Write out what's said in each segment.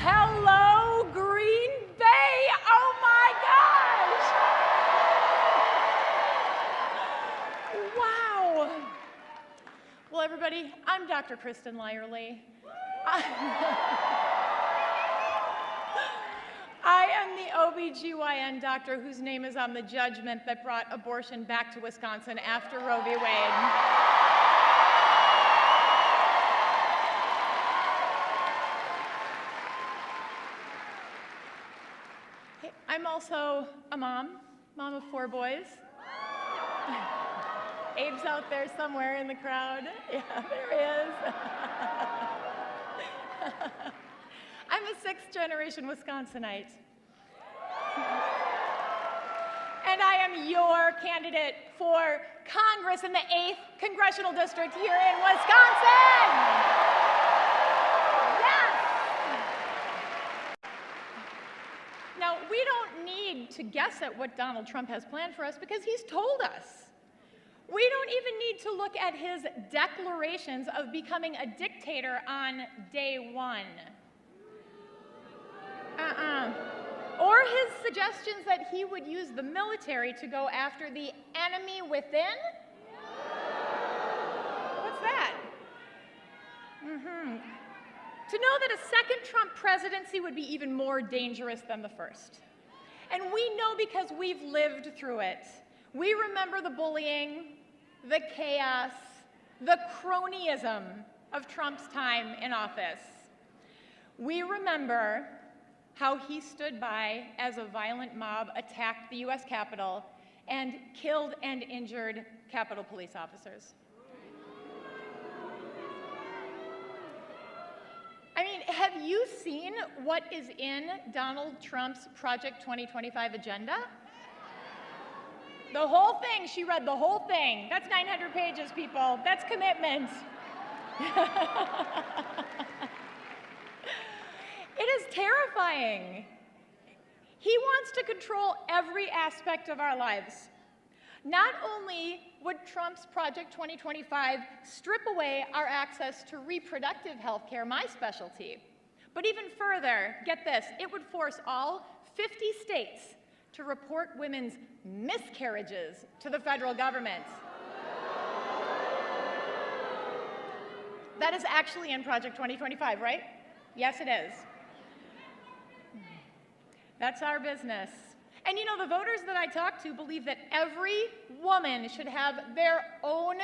Hello, Green Bay! Oh my gosh! Wow. Well, everybody, I'm Dr. Kristen Lyerly. I am the OBGYN doctor whose name is on the judgment that brought abortion back to Wisconsin after Roe v. Wade. I'm also a mom of 4 boys. Abe's out there somewhere in the crowd. Yeah, there he is. I'm a 6th generation Wisconsinite. And I am your candidate for Congress in the 8th Congressional District here in Wisconsin. Now, we don't need to guess at what Donald Trump has planned for us because he's told us. We don't even need to look at his declarations of becoming a dictator on day 1. Or his suggestions that he would use the military to go after the enemy within? What's that? To know that a second Trump presidency would be even more dangerous than the first. And we know because we've lived through it. We remember the bullying, the chaos, the cronyism of Trump's time in office. We remember how he stood by as a violent mob attacked the US Capitol and killed and injured Capitol Police officers. I mean, have you seen what is in Donald Trump's Project 2025 agenda? The whole thing, she read the whole thing. That's 900 pages, people. That's commitment. It is terrifying. He wants to control every aspect of our lives. Not only would Trump's Project 2025 strip away our access to reproductive health care, my specialty, but even further, get this, it would force all 50 states to report women's miscarriages to the federal government. That is actually in Project 2025, right? Yes, it is. That's our business. And you know, the voters that I talk to believe that every woman should have their own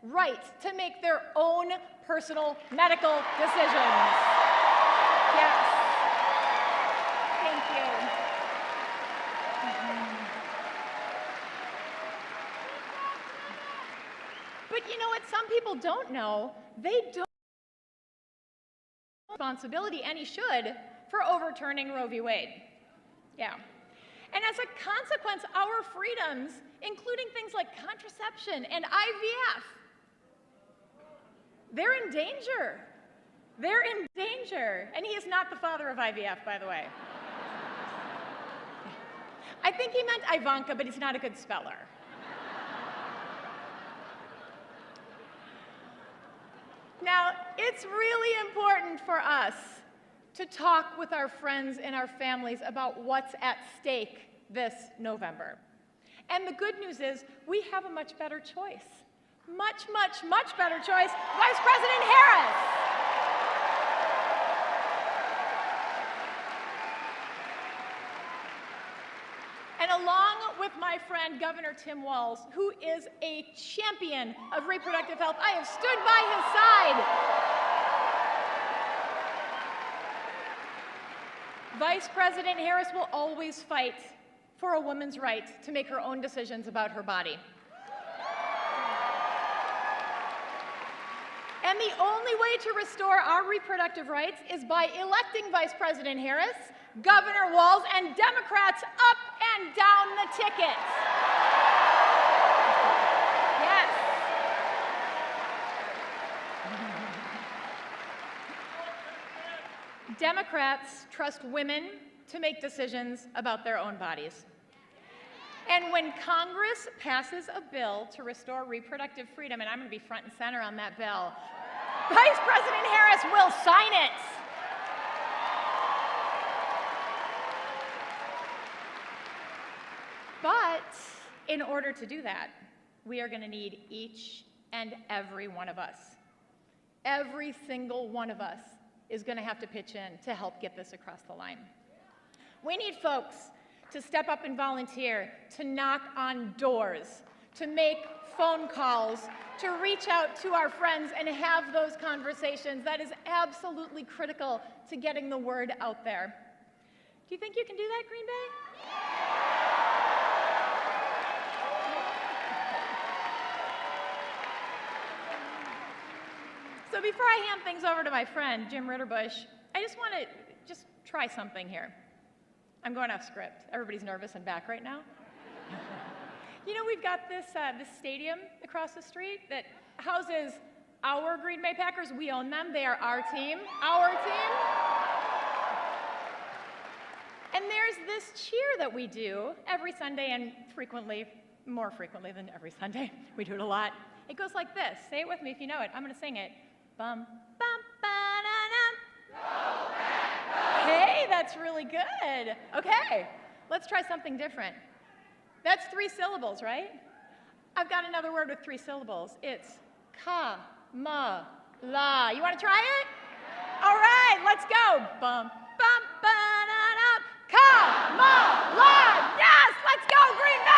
right to make their own personal medical decisions. Yes. Thank you. But you know what some people don't know? They don't have responsibility, and he should, for overturning Roe v. Wade. Yeah. And as a consequence, our freedoms, including things like contraception and IVF, they're in danger. They're in danger. And he is not the father of IVF, by the way. I think he meant Ivanka, but he's not a good speller. Now, it's really important for us to talk with our friends and our families about what's at stake this November. And the good news is we have a much better choice. Much, much, much better choice. Vice President Harris. And along with my friend Governor Tim Walz, who is a champion of reproductive health, I have stood by his side. Vice President Harris will always fight for a woman's right to make her own decisions about her body. And the only way to restore our reproductive rights is by electing Vice President Harris, Governor Walz, and Democrats up and down the ticket. Yes. Democrats trust women to make decisions about their own bodies. And when Congress passes a bill to restore reproductive freedom, and I'm going to be front and center on that bill, Vice President Harris will sign it. in order to do that, we are going to need each and every one of us. Every single one of us is going to have to pitch in to help get this across the line. We need folks to step up and volunteer, to knock on doors, to make phone calls, to reach out to our friends and have those conversations. That is absolutely critical to getting the word out there. Do you think you can do that, Green Bay? So before I hand things over to my friend, Jim Ritterbush, I just want to try something here. I'm going off script. Everybody's nervous and back right now. You know, we've got this stadium across the street that houses our Green Bay Packers. We own them. They are our team. Our team. And there's this cheer that we do every Sunday, and frequently, more frequently than every Sunday. We do it a lot. It goes like this. Say it with me if you know it. I'm going to sing it. Bum, bum, ba-da-dum. Hey, that's really good. Okay, let's try something different. That's 3 syllables, right? I've got another word with 3 syllables. It's Ka-ma-la. You want to try it? All right, let's go. Bum, bum, ba-da-dum. Ka-ma-la. Yes, let's go, Green Bay!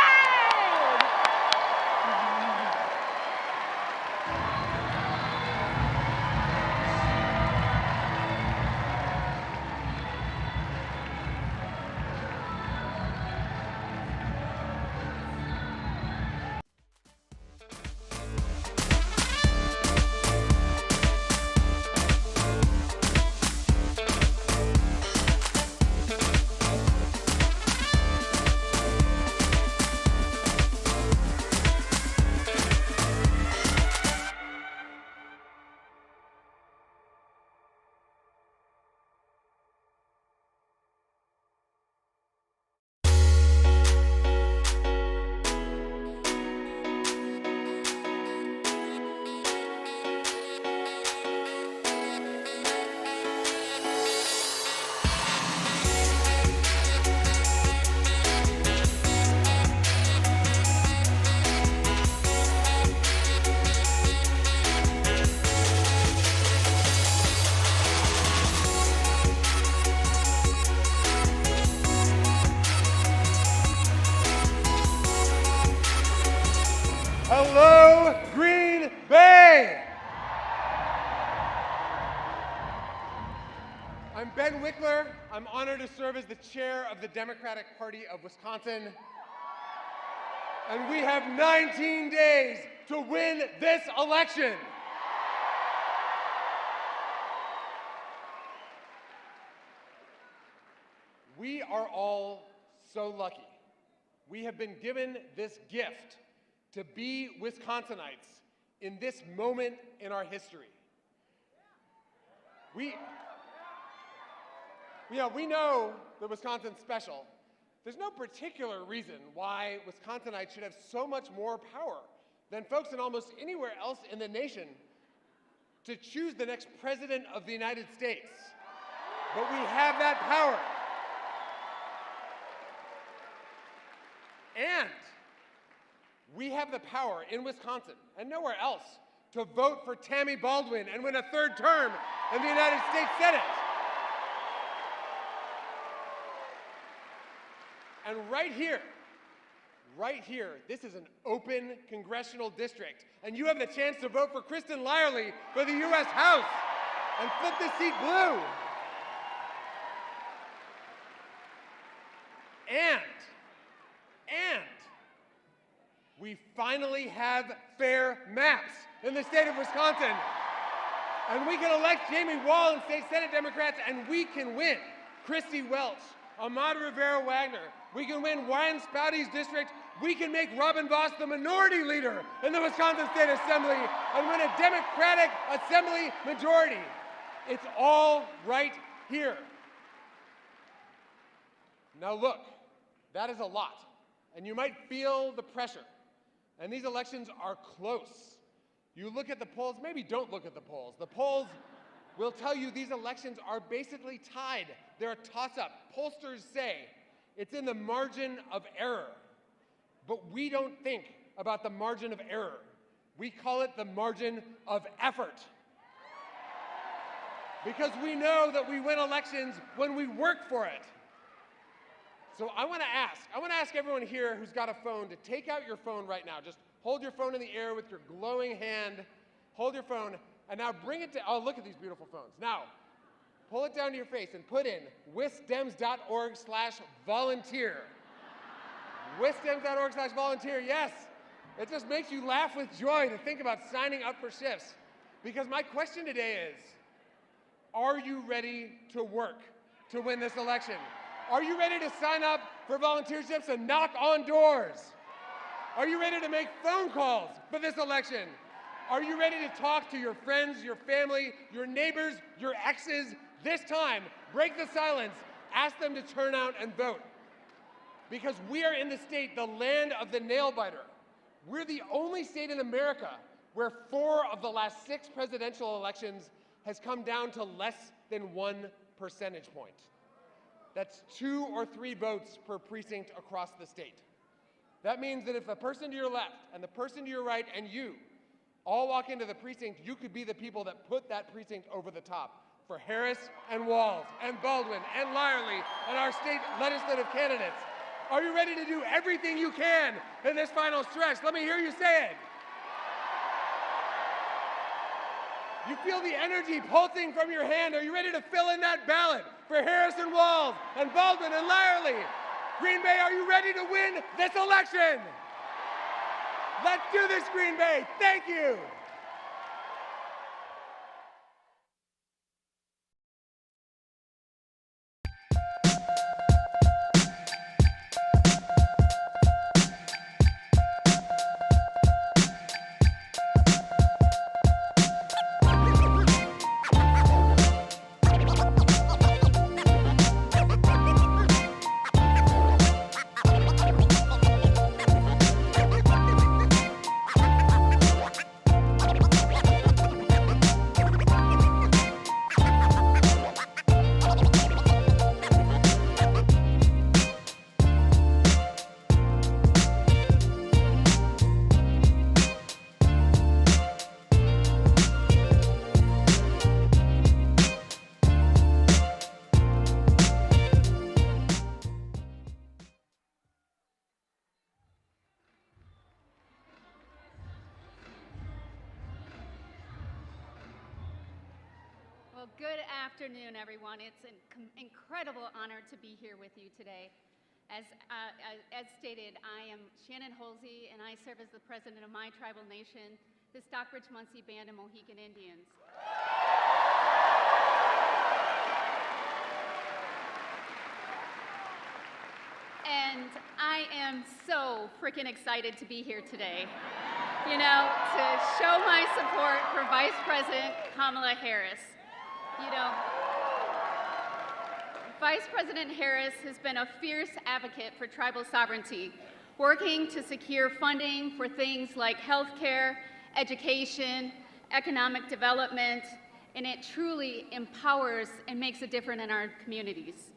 Hello, Green Bay! I'm Ben Wickler. I'm honored to serve as the chair of the Democratic Party of Wisconsin. And we have 19 days to win this election. We are all so lucky. We have been given this gift to be Wisconsinites in this moment in our history. We know that Wisconsin's special. There's no particular reason why Wisconsinites should have so much more power than folks in almost anywhere else in the nation to choose the next president of the United States. But we have that power. And we have the power in Wisconsin and nowhere else to vote for Tammy Baldwin and win a 3rd term in the United States Senate. And right here, this is an open congressional district, and you have the chance to vote for Kristen Lyerly for the U.S. House and flip this seat blue. And we finally have fair maps in the state of Wisconsin. And we can elect Jamie Wall and state Senate Democrats, and we can win Christy Welch, Ahmad Rivera-Wagner. We can win Ryan Spouty's district. We can make Robin Voss the minority leader in the Wisconsin State Assembly and win a Democratic Assembly majority. It's all right here. Now look, that is a lot, and you might feel the pressure. And these elections are close. You look at the polls, maybe don't look at the polls. The polls will tell you these elections are basically tied. They're a toss-up. Pollsters say it's in the margin of error. but we don't think about the margin of error. We call it the margin of effort. Because we know that we win elections when we work for it. So I want to ask everyone here who's got a phone to take out your phone right now. Just hold your phone in the air with your glowing hand. Hold your phone, and now bring it to, oh, look at these beautiful phones. Now, pull it down to your face and put in wisdems.org/volunteer. wisdems.org/volunteer, yes. It just makes you laugh with joy to think about signing up for shifts. Because my question today is, are you ready to work to win this election? Are you ready to sign up for volunteerships and knock on doors? Are you ready to make phone calls for this election? Are you ready to talk to your friends, your family, your neighbors, your exes? This time, break the silence, ask them to turn out and vote. Because we are in the state, the land of the nail-biter. We're the only state in America where 4 of the last 6 presidential elections has come down to less than 1 percentage point. That's 2 or 3 votes per precinct across the state. That means that if the person to your left and the person to your right and you all walk into the precinct, you could be the people that put that precinct over the top for Harris and Walz and Baldwin and Lyerly and our state legislative candidates. Are you ready to do everything you can in this final stretch? Let me hear you say it. You feel the energy pulsing from your hand. Are you ready to fill in that ballot for Harris and Walz and Baldwin and Lyerly? Green Bay, are you ready to win this election? Let's do this, Green Bay. Thank you. Well, good afternoon, everyone. It's an incredible honor to be here with you today. As stated, I am Shannon Holsey, and I serve as the president of my tribal nation, the Stockbridge-Muncie Band of Mohican Indians. And I am so freaking excited to be here today, you know, to show my support for Vice President Kamala Harris. You know, Vice President Harris has been a fierce advocate for tribal sovereignty, working to secure funding for things like healthcare, education, economic development, and it truly empowers and makes a difference in our communities.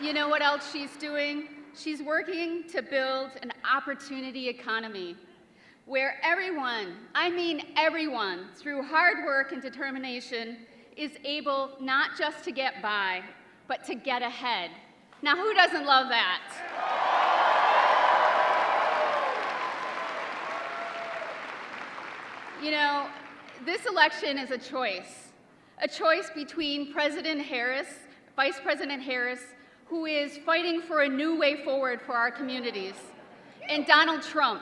You know what else she's doing? She's working to build an opportunity economy where everyone, I mean everyone, through hard work and determination, is able not just to get by, but to get ahead. Now, who doesn't love that? You know, this election is a choice between President Harris, Vice President Harris, who is fighting for a new way forward for our communities, and Donald Trump,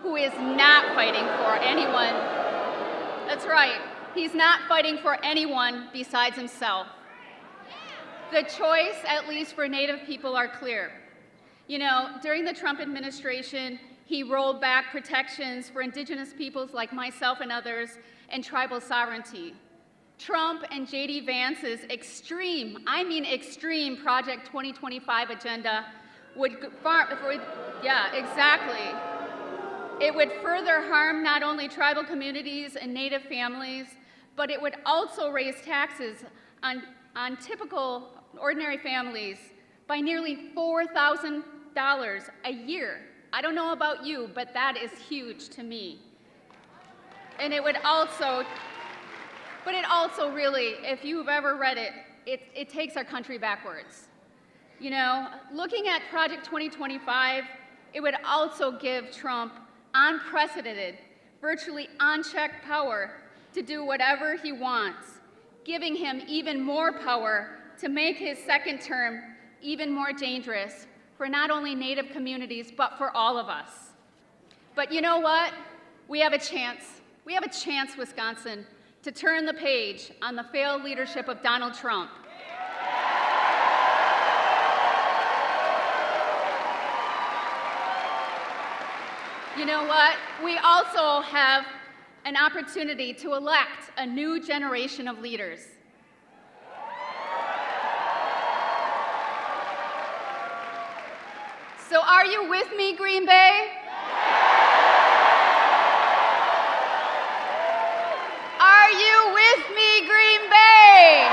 who is not fighting for anyone. That's right, he's not fighting for anyone besides himself. The choice, at least for Native people, are clear. You know, during the Trump administration, he rolled back protections for Indigenous peoples like myself and others, and tribal sovereignty. Trump and J.D. Vance's extreme, I mean extreme, Project 2025 agenda would, yeah, exactly. It would further harm not only tribal communities and Native families, but it would also raise taxes on on typical ordinary families by nearly $4,000 a year. I don't know about you, but that is huge to me. And it also really, if you've ever read it, it takes our country backwards. You know, looking at Project 2025, it would also give Trump unprecedented, virtually unchecked power to do whatever he wants, giving him even more power to make his second term even more dangerous for not only Native communities, but for all of us. But you know what? We have a chance. We have a chance, Wisconsin, to turn the page on the failed leadership of Donald Trump. You know what? We also have an opportunity to elect a new generation of leaders. So are you with me, Green Bay? Are you with me, Green Bay?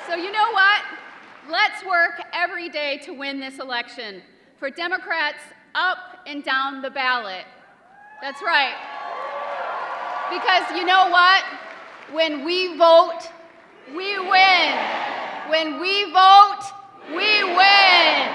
So you know what? Let's work every day to win this election for Democrats up and down the ballot. That's right. Because you know what? When we vote, we win. When we vote, we win.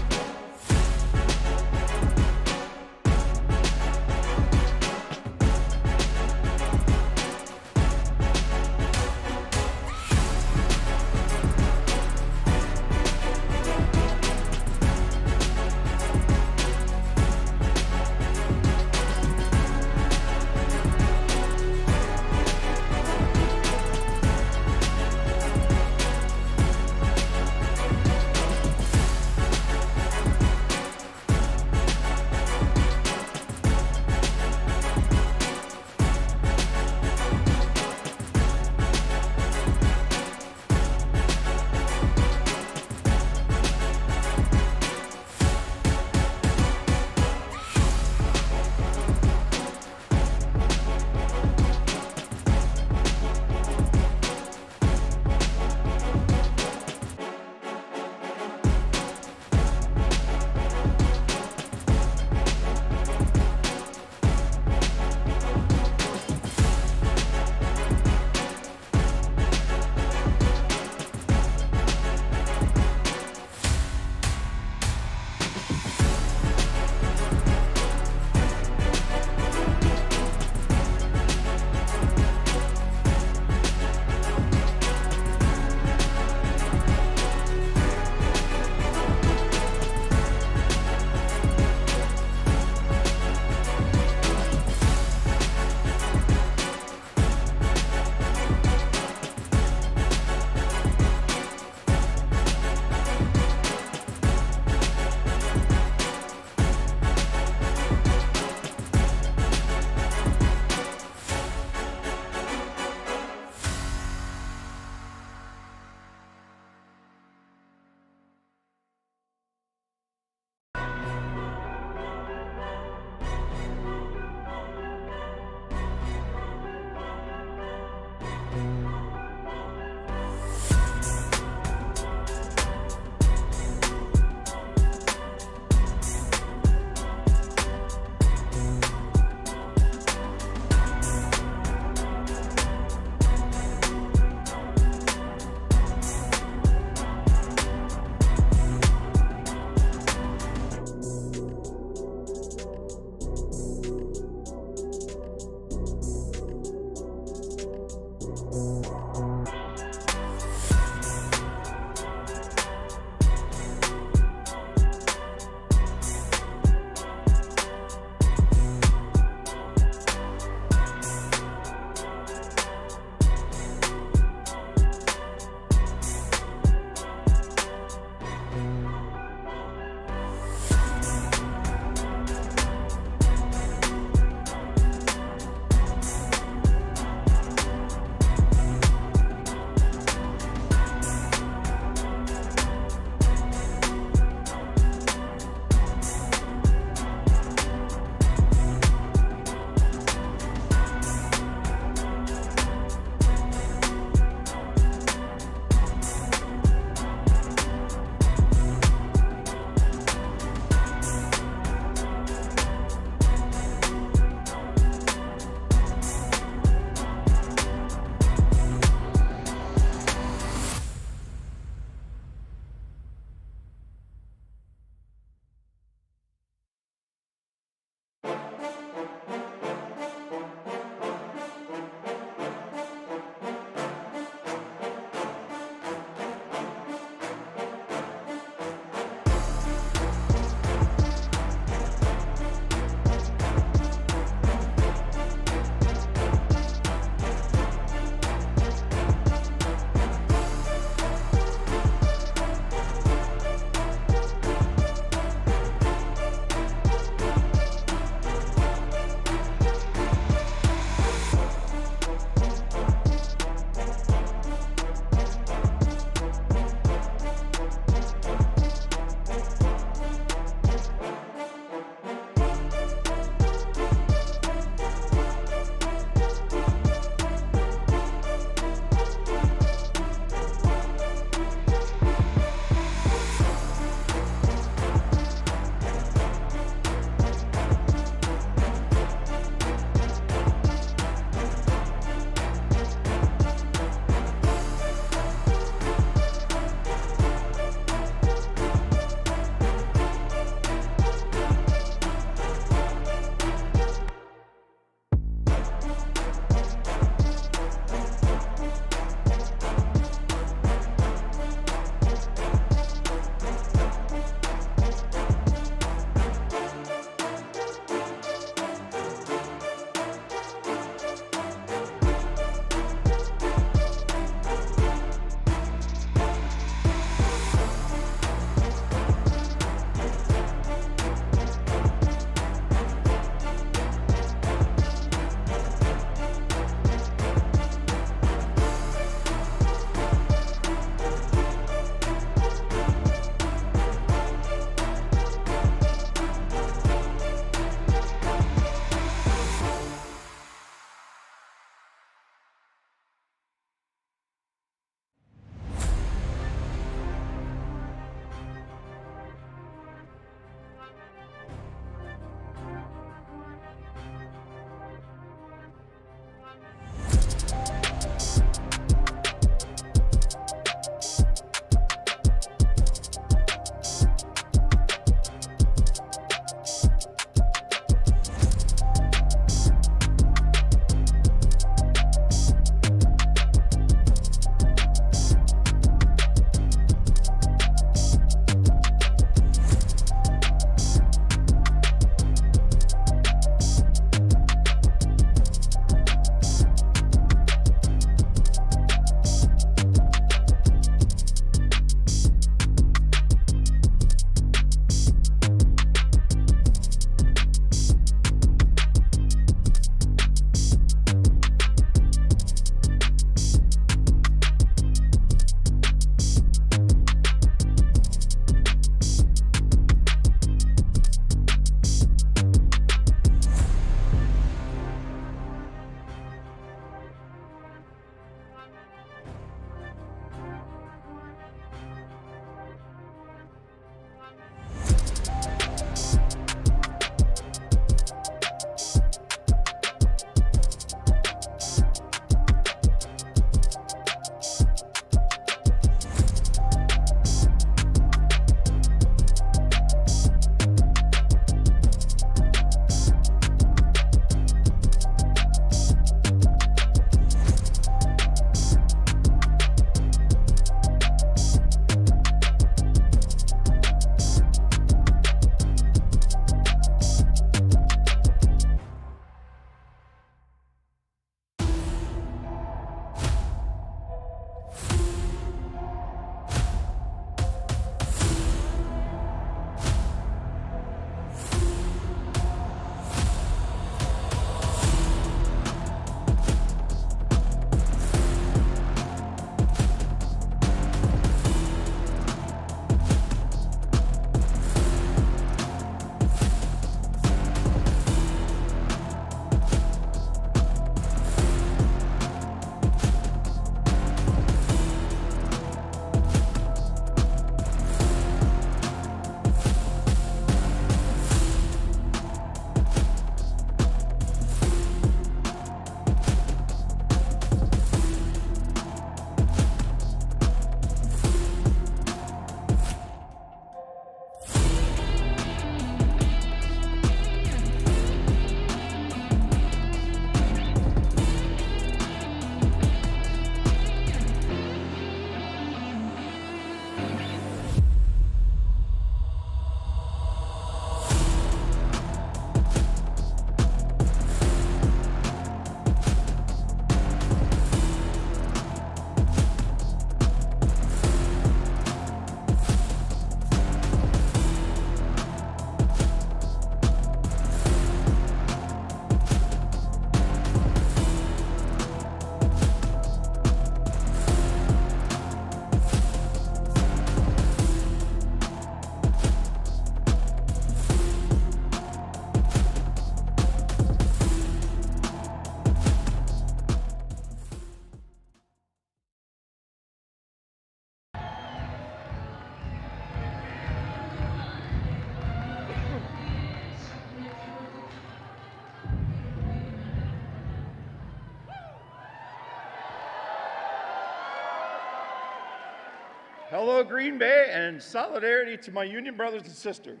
Hello, Green Bay, and solidarity to my union brothers and sisters.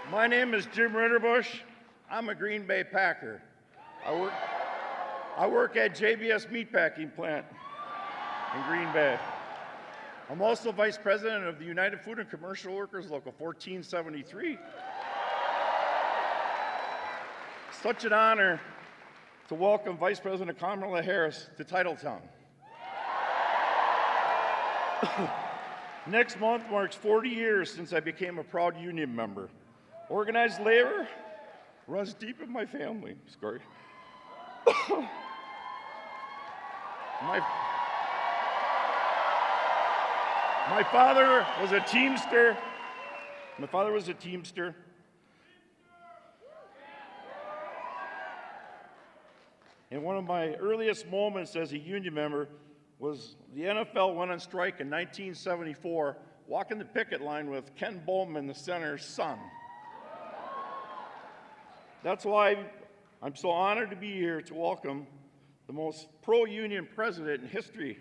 My name is Jim Ritterbush. I'm a Green Bay Packer. I work at JBS Meatpacking Plant in Green Bay. I'm also Vice President of the United Food and Commercial Workers, Local 1473. Such an honor to welcome Vice President Kamala Harris to Titletown. Next month marks 40 years since I became a proud union member. Organized labor runs deep in my family. Sorry. My father was a Teamster. And one of my earliest moments as a union member was the NFL went on strike in 1974, walking the picket line with Ken Bowman, the center's son. That's why I'm so honored to be here to welcome the most pro-union president in history,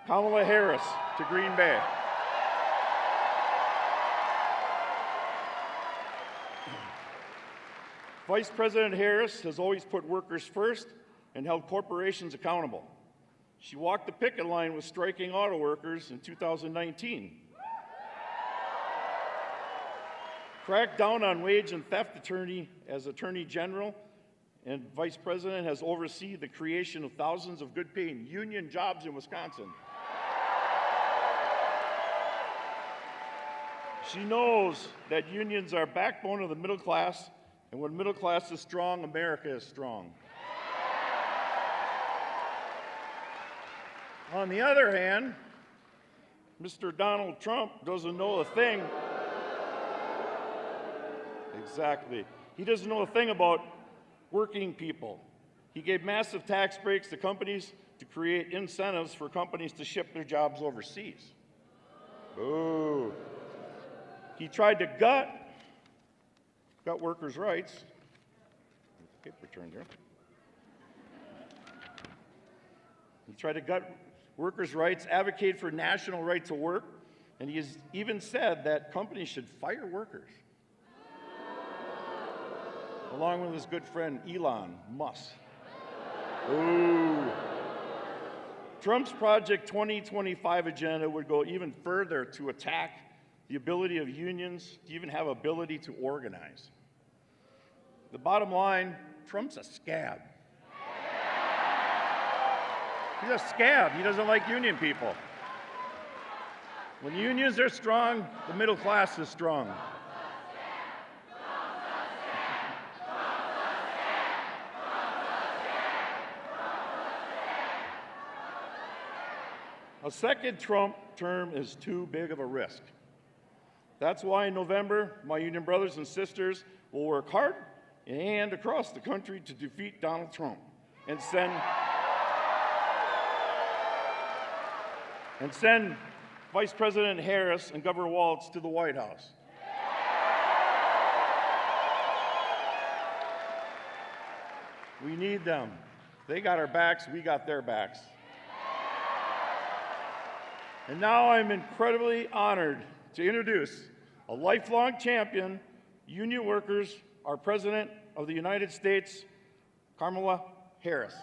Kamala Harris, to Green Bay. Vice President Harris has always put workers first and held corporations accountable. She walked the picket line with striking auto workers in 2019. Cracked down on wage and theft attorney as Attorney General, and Vice President has overseen the creation of thousands of good-paying union jobs in Wisconsin. She knows that unions are backbone of the middle class, and when middle class is strong, America is strong. On the other hand, Mr. Donald Trump doesn't know a thing. Exactly. He doesn't know a thing about working people. He gave massive tax breaks to companies to create incentives for companies to ship their jobs overseas. Boo. He tried to gut workers' rights. Paper turned here. He tried to gut workers' rights, advocate for national right to work, and he has even said that companies should fire workers. Along with his good friend Elon Musk. Ooh. Trump's Project 2025 agenda would go even further to attack the ability of unions to even have ability to organize. The bottom line, Trump's a scab. He's a scab. He doesn't like union people. When unions are strong, the middle class is strong. A second Trump term is too big of a risk. That's why in November, my union brothers and sisters will work hard and across the country to defeat Donald Trump and send Vice President Harris and Governor Walz to the White House. We need them. They got our backs, we got their backs. And now I'm incredibly honored to introduce a lifelong champion, union workers, our President of the United States, Kamala Harris.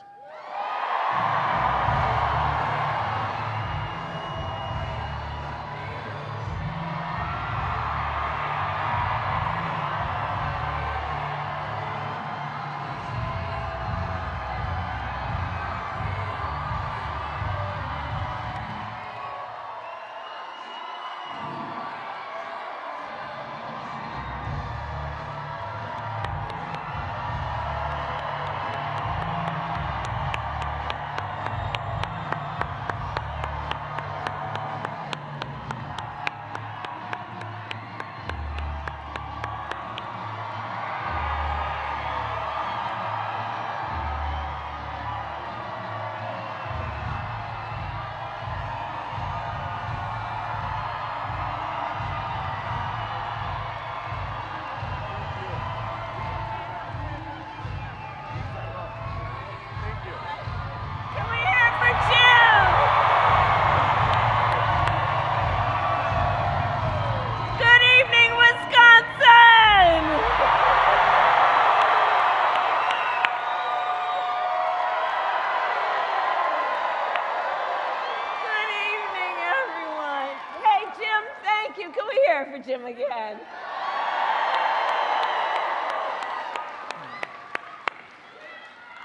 everyone.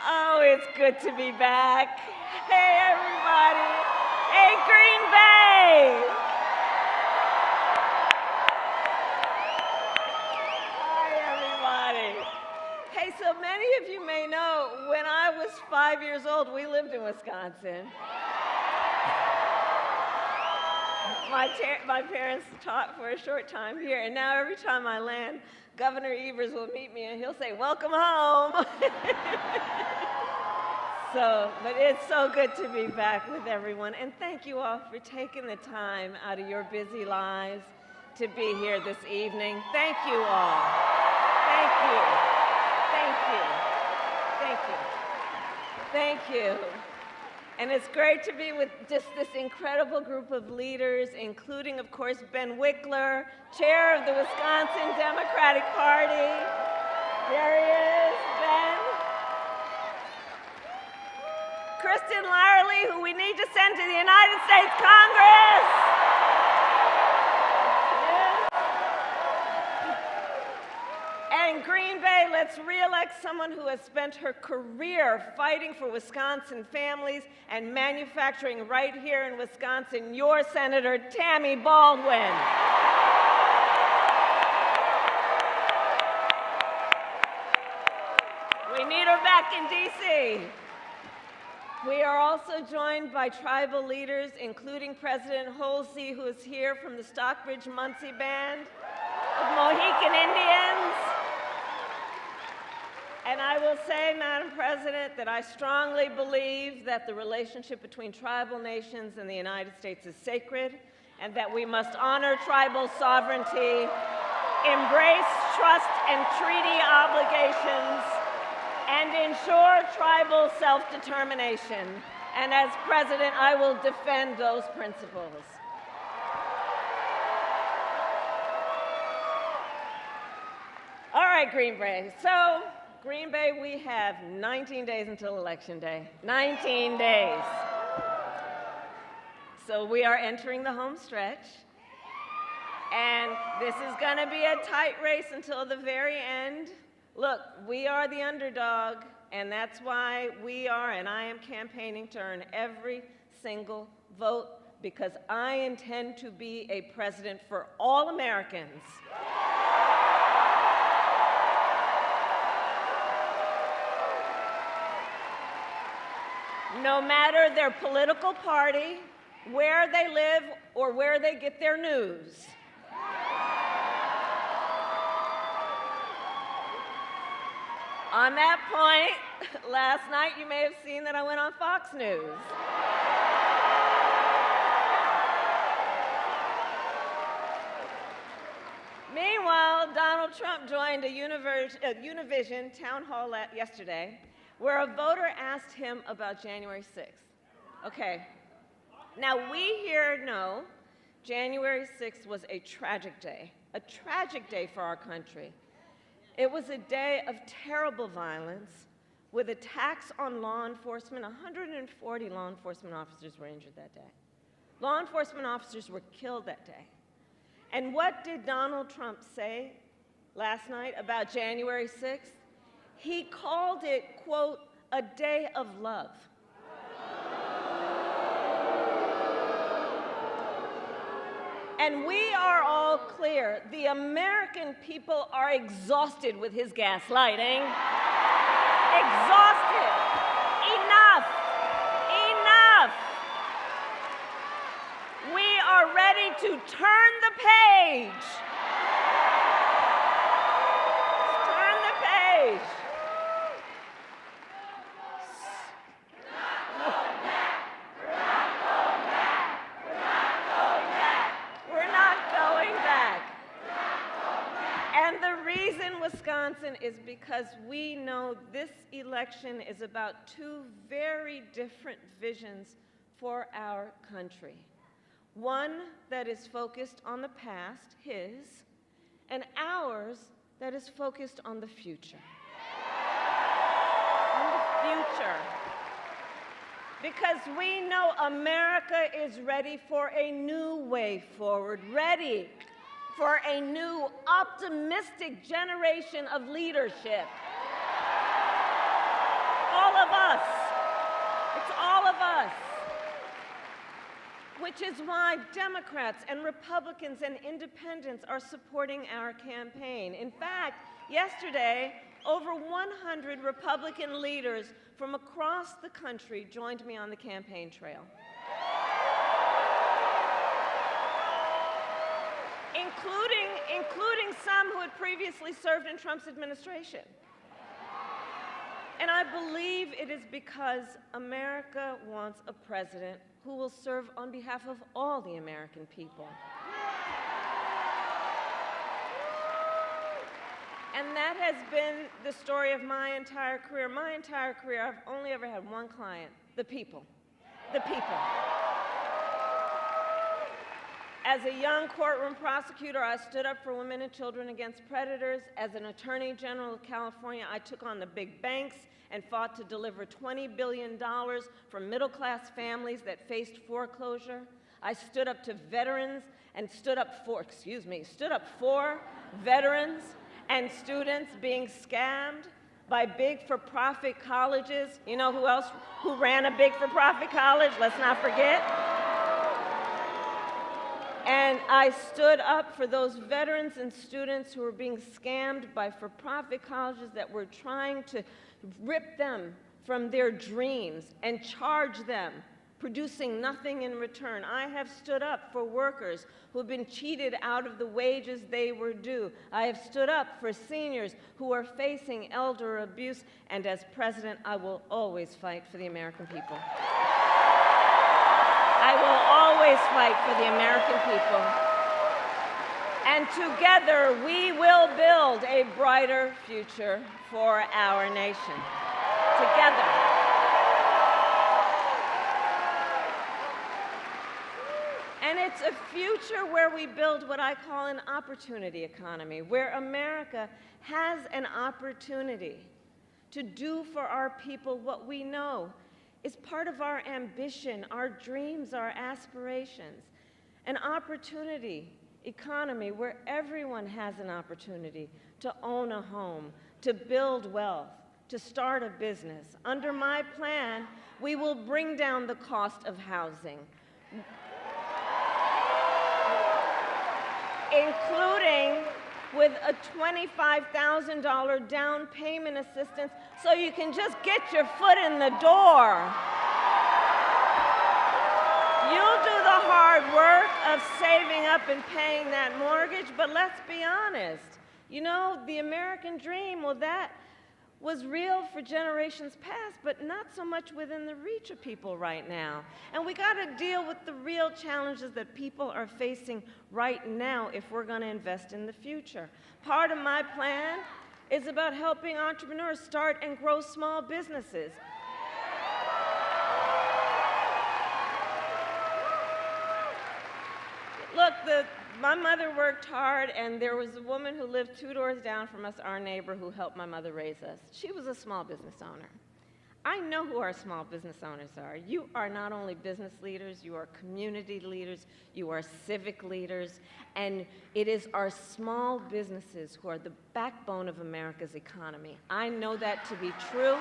Oh, it's good to be back. Hey, everybody. Hey, Green Bay. Hi, everybody. Hey, so many of you may know, when I was 5 years old, we lived in Wisconsin. My parents taught for a short time here, and now every time I land, Governor Evers will meet me and he'll say, "Welcome home." But it's so good to be back with everyone, and thank you all for taking the time out of your busy lives to be here this evening. Thank you all. Thank you. Thank you. Thank you. Thank you. And it's great to be with just this incredible group of leaders, including, of course, Ben Wickler, chair of the Wisconsin Democratic Party. There he is, Ben. Kristen Larley, who we need to send to the United States Congress. And Green Bay, let's re-elect someone who has spent her career fighting for Wisconsin families and manufacturing right here in Wisconsin, your Senator Tammy Baldwin. We need her back in DC. We are also joined by tribal leaders, including President Halsey, who is here from the Stockbridge-Muncie Band of Mohican Indians. And I will say, Madam President, that I strongly believe that the relationship between tribal nations and the United States is sacred, and that we must honor tribal sovereignty, embrace trust and treaty obligations, and ensure tribal self-determination. And as President, I will defend those principles. All right, Green Bay. So, Green Bay, we have 19 days until Election Day. 19 days. So we are entering the home stretch. And this is going to be a tight race until the very end. Look, we are the underdog, and that's why we are, and I am campaigning to earn every single vote, because I intend to be a president for all Americans. No matter their political party, where they live, or where they get their news. On that point, last night you may have seen that I went on Fox News. Meanwhile, Donald Trump joined a Univision town hall yesterday where a voter asked him about January 6th. Okay, now we here know January 6th was a tragic day for our country. It was a day of terrible violence with attacks on law enforcement. 140 law enforcement officers were injured that day. Law enforcement officers were killed that day. And what did Donald Trump say last night about January 6th? He called it, quote, a day of love. And we are all clear. The American people are exhausted with his gaslighting. Exhausted. Enough. Enough. We are ready to turn the page. Turn the page. And the reason Wisconsin is because we know this election is about two very different visions for our country. One that is focused on the past, his, and ours that is focused on the future. On the future. Because we know America is ready for a new way forward, ready for a new, optimistic generation of leadership. All of us. It's all of us. Which is why Democrats and Republicans and independents are supporting our campaign. In fact, yesterday, over 100 Republican leaders from across the country joined me on the campaign trail. Including some who had previously served in Trump's administration. And I believe it is because America wants a president who will serve on behalf of all the American people. And that has been the story of my entire career. My entire career, I've only ever had one client: the people. The people. As a young courtroom prosecutor, I stood up for women and children against predators. As an attorney general of California, I took on the big banks and fought to deliver $20 billion for middle-class families that faced foreclosure. I stood up to veterans and stood up for veterans and students being scammed by big for-profit colleges. You know who ran a big for-profit college? Let's not forget. And I stood up for those veterans and students who were being scammed by for-profit colleges that were trying to rip them from their dreams and charge them, producing nothing in return. I have stood up for workers who have been cheated out of the wages they were due. I have stood up for seniors who are facing elder abuse. And as president, I will always fight for the American people. I will always fight for the American people. And together, we will build a brighter future for our nation. Together. And it's a future where we build what I call an opportunity economy, where America has an opportunity to do for our people what we know is part of our ambition, our dreams, our aspirations. An opportunity economy where everyone has an opportunity to own a home, to build wealth, to start a business. Under my plan, we will bring down the cost of housing, including with a $25,000 down payment assistance so you can just get your foot in the door. You'll do the hard work of saving up and paying that mortgage, but let's be honest. You know, the American dream, well, that was real for generations past, but not so much within the reach of people right now. And we got to deal with the real challenges that people are facing right now if we're going to invest in the future. Part of my plan is about helping entrepreneurs start and grow small businesses. Look, my mother worked hard, and there was a woman who lived 2 doors down from us, our neighbor, who helped my mother raise us. She was a small business owner. I know who our small business owners are. You are not only business leaders, you are community leaders, you are civic leaders, and it is our small businesses who are the backbone of America's economy. I know that to be true.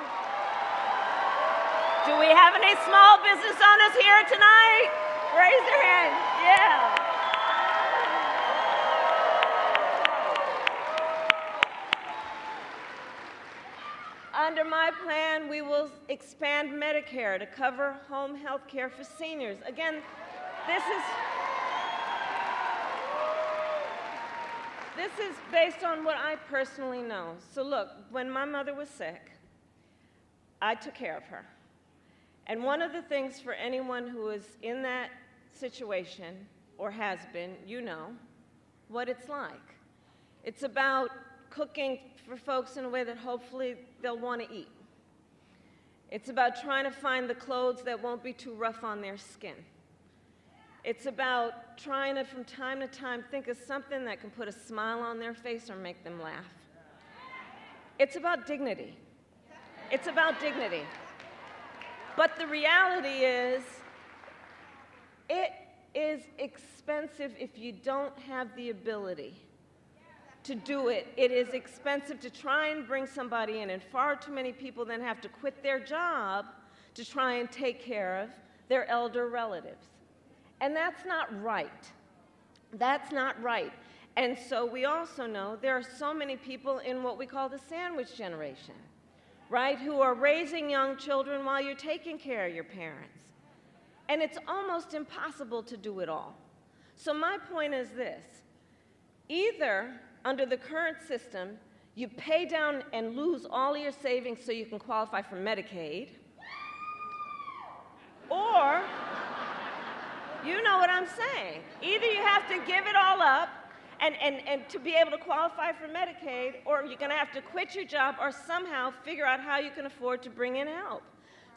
Do we have any small business owners here tonight? Raise your hand. Yeah. Under my plan, we will expand Medicare to cover home health care for seniors. Again, this is based on what I personally know. So look, when my mother was sick, I took care of her. And one of the things for anyone who is in that situation or has been, you know what it's like. It's about cooking for folks in a way that hopefully they'll want to eat. It's about trying to find the clothes that won't be too rough on their skin. It's about trying to, from time to time, think of something that can put a smile on their face or make them laugh. It's about dignity. It's about dignity. But the reality is, it is expensive if you don't have the ability to do it. It is expensive to try and bring somebody in, and far too many people then have to quit their job to try and take care of their elder relatives. And that's not right. That's not right. And so we also know there are so many people in what we call the sandwich generation, right, who are raising young children while you're taking care of your parents. And it's almost impossible to do it all. So my point is this: either under the current system, you pay down and lose all your savings so you can qualify for Medicaid, or, you know what I'm saying, either you have to give it all up and to be able to qualify for Medicaid, or you're going to have to quit your job or somehow figure out how you can afford to bring in help.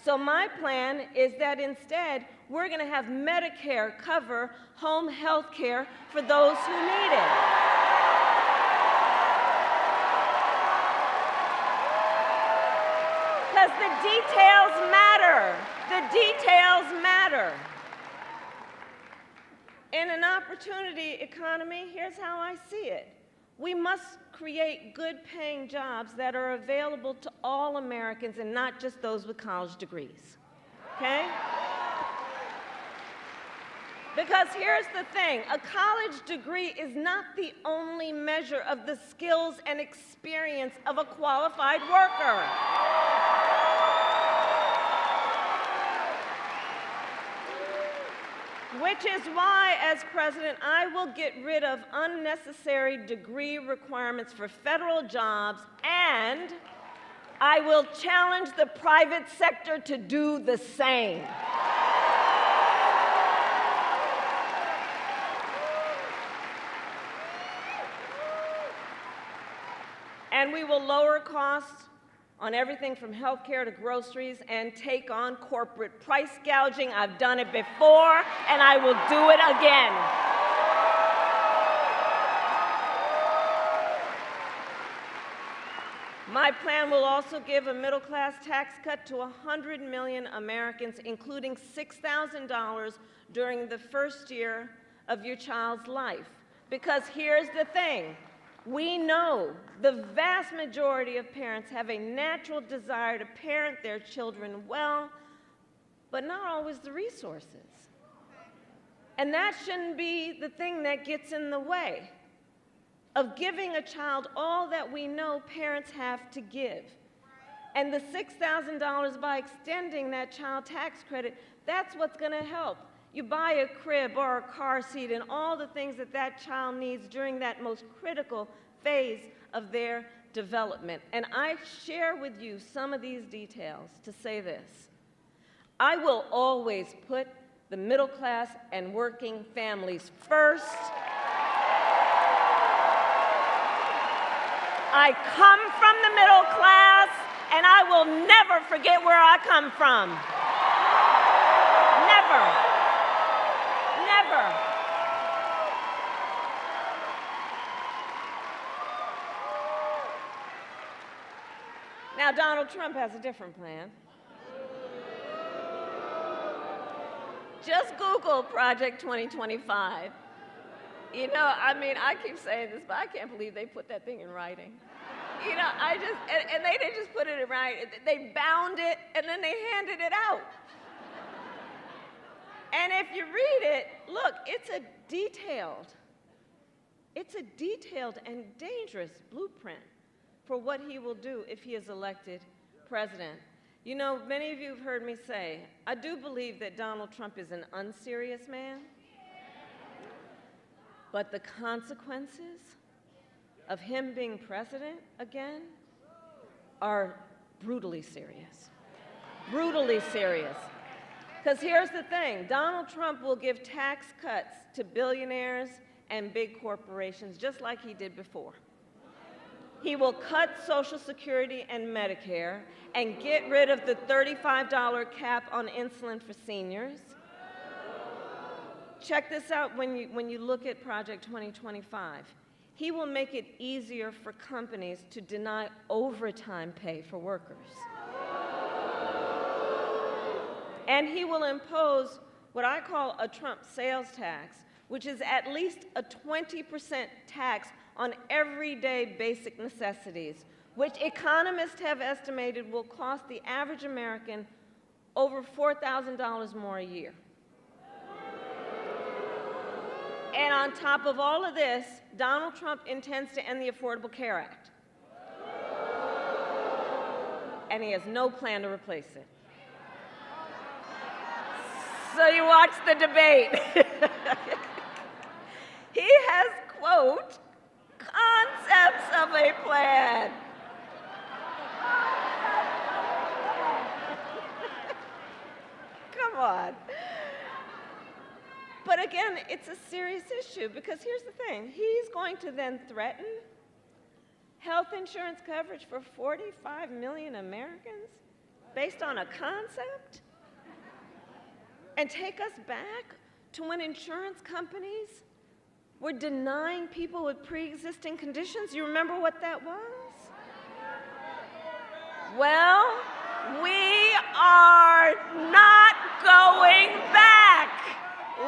So my plan is that instead, we're going to have Medicare cover home health care for those who need it. Because the details matter. The details matter. In an opportunity economy, here's how I see it. We must create good-paying jobs that are available to all Americans and not just those with college degrees, okay? Because here's the thing, a college degree is not the only measure of the skills and experience of a qualified worker. Which is why, as president, I will get rid of unnecessary degree requirements for federal jobs, and I will challenge the private sector to do the same. And we will lower costs on everything from healthcare to groceries and take on corporate price gouging. I've done it before, and I will do it again. My plan will also give a middle-class tax cut to 100 million Americans, including $6,000 during the first year of your child's life. Because here's the thing. We know the vast majority of parents have a natural desire to parent their children well, but not always the resources. And that shouldn't be the thing that gets in the way of giving a child all that we know parents have to give. And the $6,000, by extending that child tax credit, that's what's going to help. You buy a crib or a car seat and all the things that that child needs during that most critical phase of their development. And I share with you some of these details to say this. I will always put the middle class and working families first. I come from the middle class, and I will never forget where I come from. Never. Never. Now, Donald Trump has a different plan. Just Google Project 2025. You know, I mean, I keep saying this, but I can't believe they put that thing in writing. You know, and they didn't just put it in writing. They bound it, and then they handed it out. And if you read it, look, it's a detailed and dangerous blueprint for what he will do if he is elected president. You know, many of you have heard me say, I do believe that Donald Trump is an unserious man, but the consequences of him being president again are brutally serious. Brutally serious. Because here's the thing, Donald Trump will give tax cuts to billionaires and big corporations just like he did before. He will cut Social Security and Medicare and get rid of the $35 cap on insulin for seniors. Check this out when you look at Project 2025. He will make it easier for companies to deny overtime pay for workers. And he will impose what I call a Trump sales tax, which is at least a 20% tax on everyday basic necessities, which economists have estimated will cost the average American over $4,000 more a year. And on top of all of this, Donald Trump intends to end the Affordable Care Act. And he has no plan to replace it. So you watch the debate. He has, quote, concepts of a plan. Come on. But again, it's a serious issue because here's the thing. He's going to then threaten health insurance coverage for 45 million Americans based on a concept and take us back to when insurance companies were denying people with pre-existing conditions. You remember what that was? Well, we are not going back.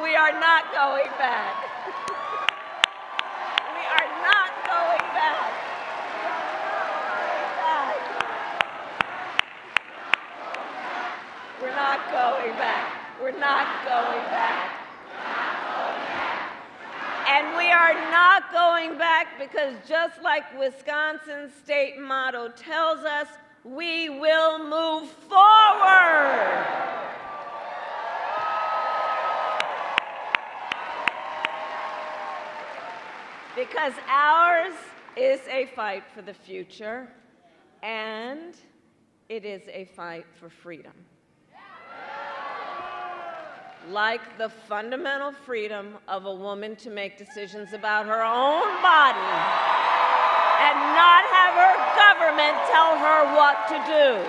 We are not going back. We are not going back. We're not going back. We're not going back. And we are not going back because just like Wisconsin's state motto tells us, we will move forward. Because ours is a fight for the future, and it is a fight for freedom. Like the fundamental freedom of a woman to make decisions about her own body and not have her government tell her what to do.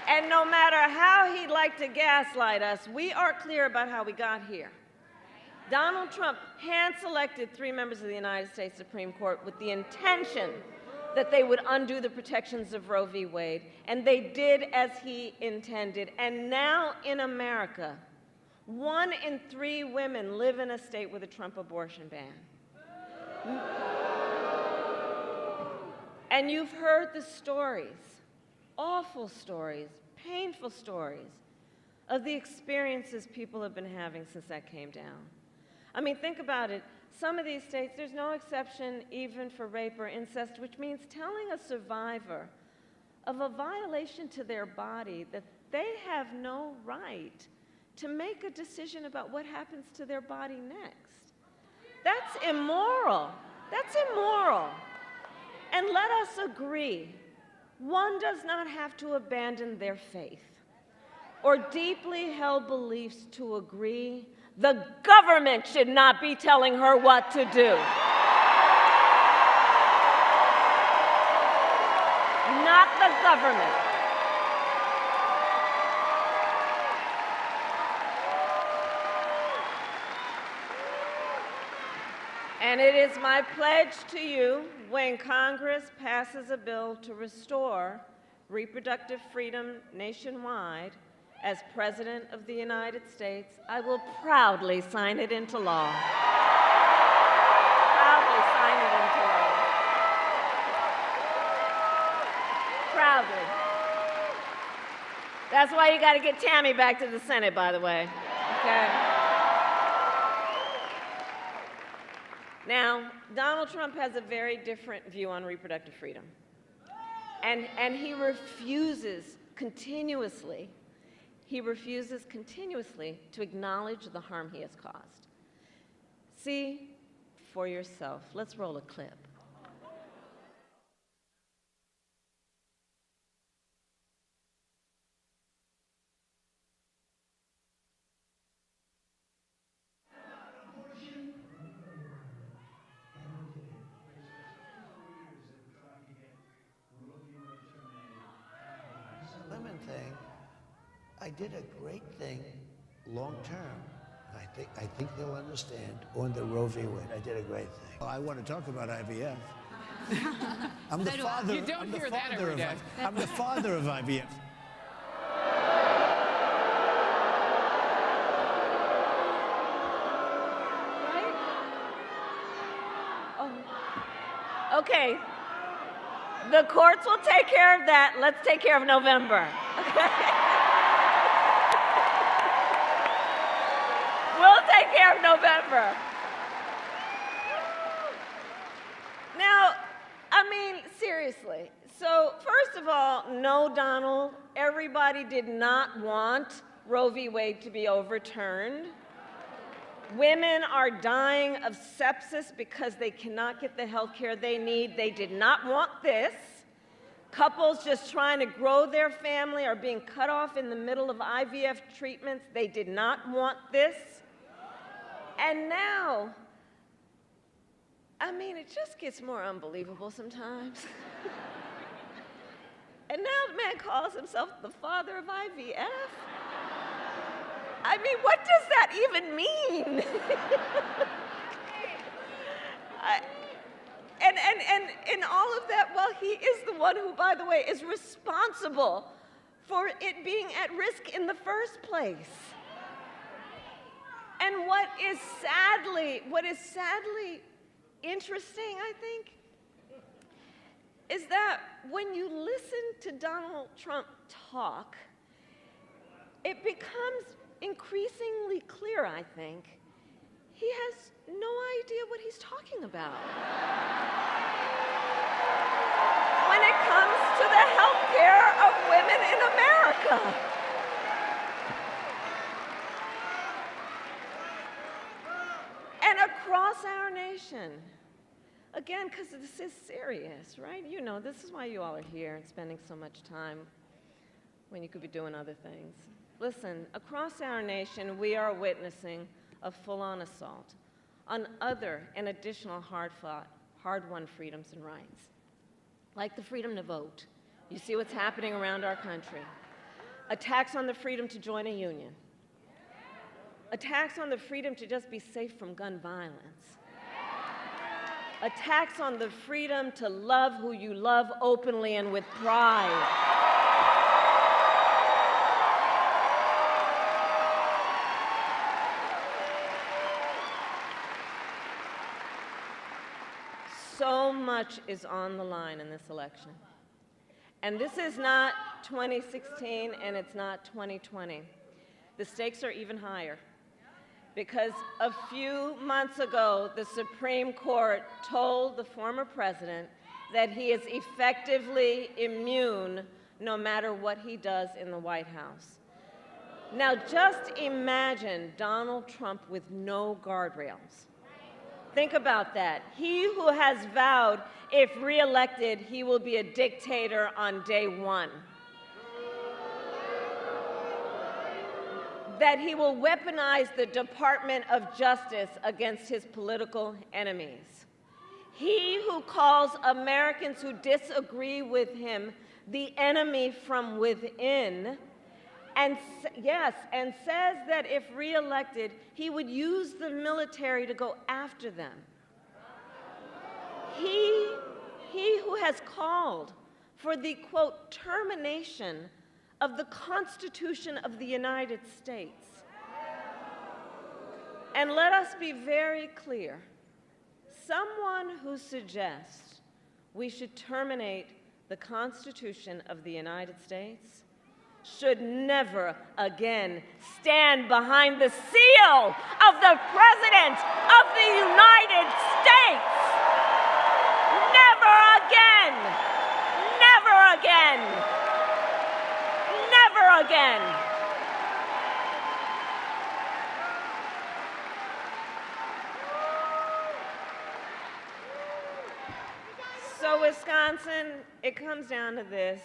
And no matter how he'd like to gaslight us, we are clear about how we got here. Donald Trump hand-selected 3 members of the United States Supreme Court with the intention that they would undo the protections of Roe v. Wade, and they did as he intended. And now in America, 1 in 3 women live in a state with a Trump abortion ban. And you've heard the stories, awful stories, painful stories, of the experiences people have been having since that came down. I mean, think about it. Some of these states, there's no exception even for rape or incest, which means telling a survivor of a violation to their body that they have no right to make a decision about what happens to their body next. That's immoral. That's immoral. And let us agree, one does not have to abandon their faith or deeply held beliefs to agree the government should not be telling her what to do. Not the government. And it is my pledge to you, when Congress passes a bill to restore reproductive freedom nationwide, as President of the United States, I will proudly sign it into law. Proudly sign it into law. Proudly. That's why you got to get Tammy back to the Senate, by the way. Okay? Now, Donald Trump has a very different view on reproductive freedom. And he refuses continuously to acknowledge the harm he has caused. See for yourself. Let's roll a clip. Women thing, I did a great thing long term. I think they'll understand on the Roe v. Wade. I did a great thing. Well, I want to talk about IVF. I'm the father. You don't hear that every day. I'm the father of IVF. Okay. The courts will take care of that. Let's take care of November. Okay? We'll take care of November. Now, I mean, seriously. So, first of all, no, Donald, everybody did not want Roe v. Wade to be overturned. Women are dying of sepsis because they cannot get the health care they need. They did not want this. Couples just trying to grow their family are being cut off in the middle of IVF treatments. They did not want this. And now, I mean, it just gets more unbelievable sometimes. And now the man calls himself the father of IVF? I mean, what does that even mean? And all of that, well, he is the one who, by the way, is responsible for it being at risk in the first place. And what is sadly interesting, I think, is that when you listen to Donald Trump talk, it becomes increasingly clear, I think, he has no idea what he's talking about when it comes to the health care of women in America. And across our nation. Again, because this is serious, right? You know, this is why you all are here and spending so much time when you could be doing other things. Listen, across our nation, we are witnessing a full-on assault on other and additional hard-fought, hard-won freedoms and rights, like the freedom to vote. You see what's happening around our country. Attacks on the freedom to join a union. Attacks on the freedom to just be safe from gun violence. Attacks on the freedom to love who you love openly and with pride. So much is on the line in this election. And this is not 2016 and it's not 2020. The stakes are even higher. Because a few months ago, the Supreme Court told the former president that he is effectively immune no matter what he does in the White House. Now, just imagine Donald Trump with no guardrails. Think about that. He who has vowed, if reelected, he will be a dictator on day one. That he will weaponize the Department of Justice against his political enemies. He who calls Americans who disagree with him the enemy from within, and says that if reelected, he would use the military to go after them. He who has called for the, quote, termination of the Constitution of the United States. And let us be very clear. Someone who suggests we should terminate the Constitution of the United States should never again stand behind the seal of the President of the United States. Never again. Never again. Never again. So, Wisconsin, it comes down to this.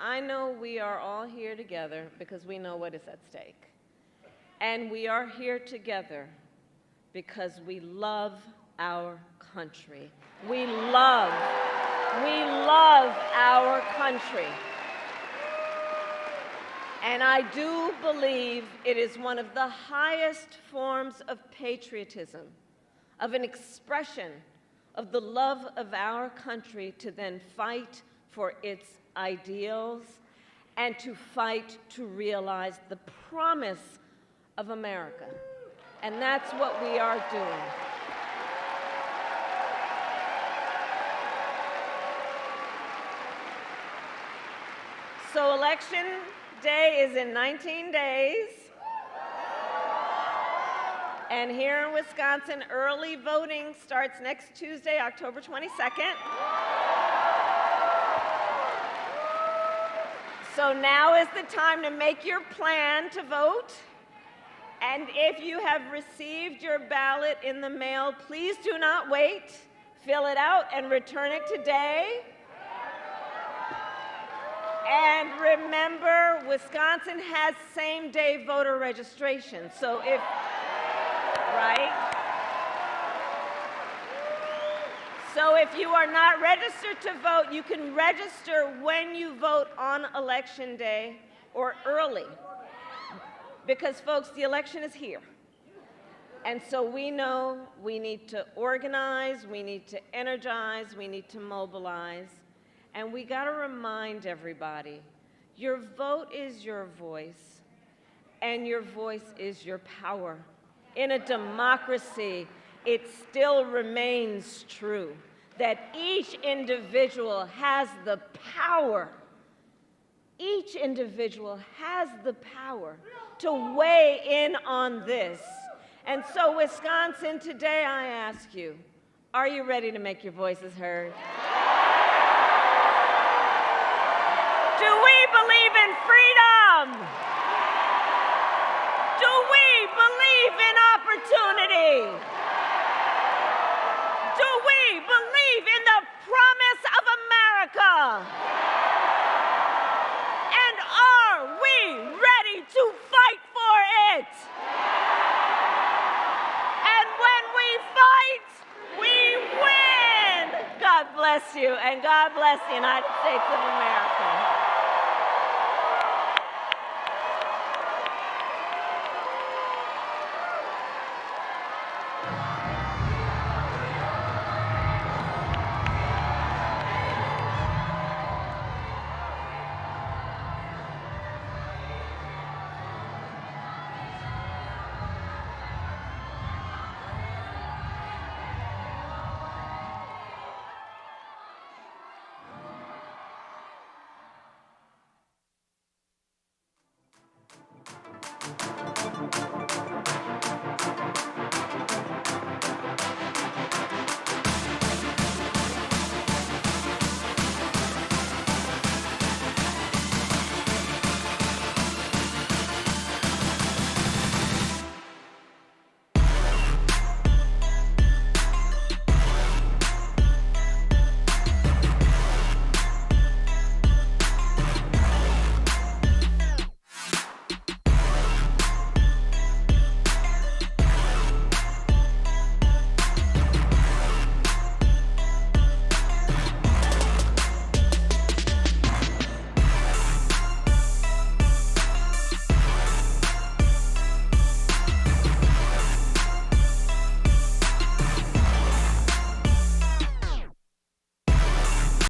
I know we are all here together because we know what is at stake. And we are here together because we love our country. We love our country. And I do believe it is one of the highest forms of patriotism, of an expression of the love of our country to then fight for its ideals and to fight to realize the promise of America. And that's what we are doing. So election day is in 19 days. And here in Wisconsin, early voting starts next Tuesday, October 22nd. So now is the time to make your plan to vote. And if you have received your ballot in the mail, please do not wait. Fill it out and return it today. And remember, Wisconsin has same-day voter registration. So if, right? So if you are not registered to vote, you can register when you vote on election day or early. Because folks, the election is here. And so we know we need to organize, we need to energize, we need to mobilize. And we got to remind everybody, your vote is your voice, and your voice is your power. In a democracy, it still remains true that each individual has the power. Each individual has the power to weigh in on this. And so, Wisconsin, today I ask you, are you ready to make your voices heard? Do we believe in freedom? Do we believe in opportunity? Do we believe in the promise of America? And are we ready to fight for it? And when we fight, we win. God bless you, and God bless the United States of America.